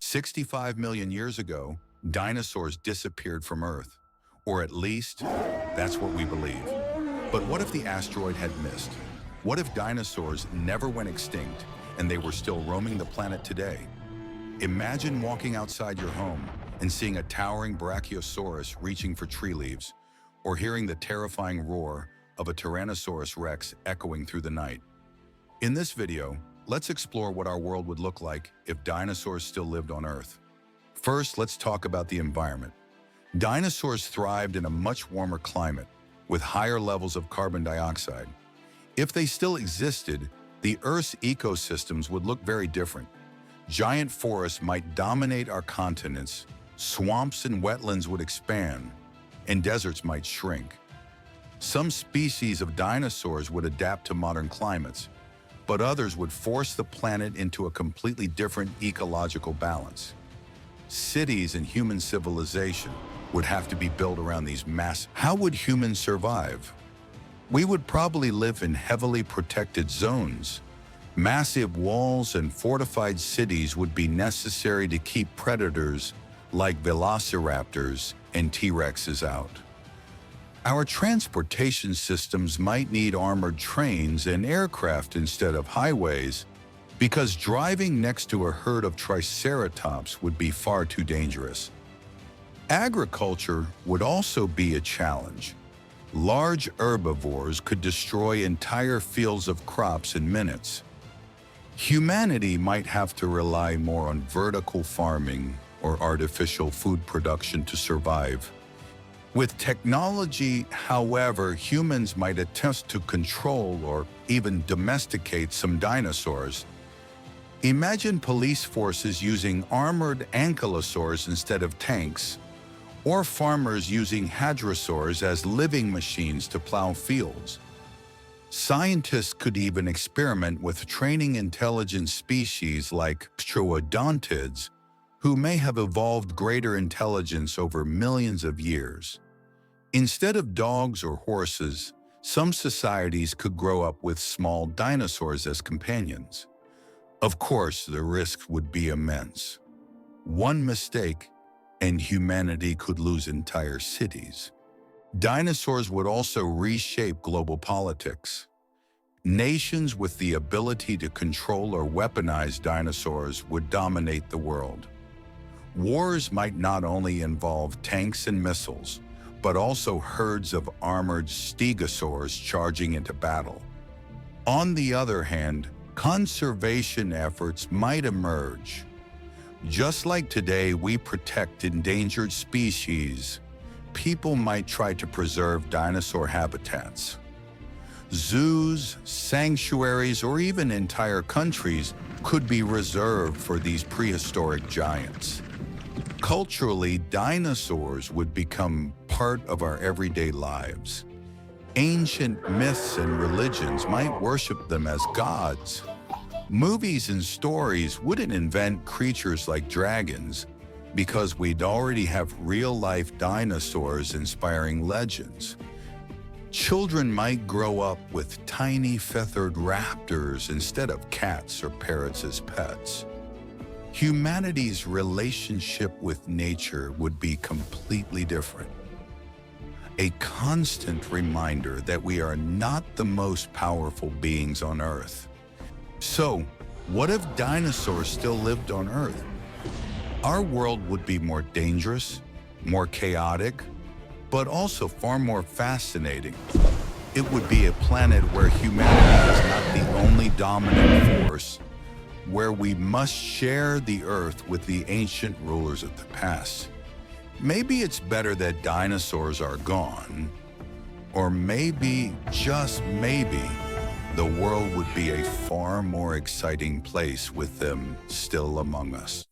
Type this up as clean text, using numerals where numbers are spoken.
"65 million years ago, dinosaurs disappeared from Earth. Or at least, that's what we believe. But what if the asteroid had missed? What if dinosaurs never went extinct and they were still roaming the planet today? Imagine walking outside your home and seeing a towering brachiosaurus reaching for tree leaves, or hearing the terrifying roar of a Tyrannosaurus Rex echoing through the night. In this video, let's explore what our world would look like if dinosaurs still lived on Earth. First, let's talk about the environment. Dinosaurs thrived in a much warmer climate, with higher levels of carbon dioxide. If they still existed, the Earth's ecosystems would look very different. Giant forests might dominate our continents, swamps and wetlands would expand, and deserts might shrink. Some species of dinosaurs would adapt to modern climates, but others would force the planet into a completely different ecological balance. Cities and human civilization would have to be built around these massive. How would humans survive? We would probably live in heavily protected zones. Massive walls and fortified cities would be necessary to keep predators like Velociraptors and T-Rexes out. Our transportation systems might need armored trains and aircraft instead of highways, because driving next to a herd of Triceratops would be far too dangerous. Agriculture would also be a challenge. Large herbivores could destroy entire fields of crops in minutes. Humanity might have to rely more on vertical farming or artificial food production to survive. With technology, however, humans might attempt to control or even domesticate some dinosaurs. Imagine police forces using armored ankylosaurs instead of tanks, or farmers using hadrosaurs as living machines to plow fields. Scientists could even experiment with training intelligent species like troodontids, who may have evolved greater intelligence over millions of years. Instead of dogs or horses, some societies could grow up with small dinosaurs as companions. Of course, the risk would be immense. One mistake, and humanity could lose entire cities. Dinosaurs would also reshape global politics. Nations with the ability to control or weaponize dinosaurs would dominate the world. Wars might not only involve tanks and missiles, but also herds of armored stegosaurs charging into battle. On the other hand, conservation efforts might emerge. Just like today we protect endangered species, people might try to preserve dinosaur habitats. Zoos, sanctuaries, or even entire countries could be reserved for these prehistoric giants. Culturally, dinosaurs would become part of our everyday lives. Ancient myths and religions might worship them as gods. Movies and stories wouldn't invent creatures like dragons, because we'd already have real-life dinosaurs inspiring legends. Children might grow up with tiny feathered raptors instead of cats or parrots as pets. Humanity's relationship with nature would be completely different. A constant reminder that we are not the most powerful beings on Earth. So, what if dinosaurs still lived on Earth? Our world would be more dangerous, more chaotic, but also far more fascinating. It would be a planet where humanity is not the only dominant force, where we must share the Earth with the ancient rulers of the past. Maybe it's better that dinosaurs are gone, or maybe, just maybe, the world would be a far more exciting place with them still among us.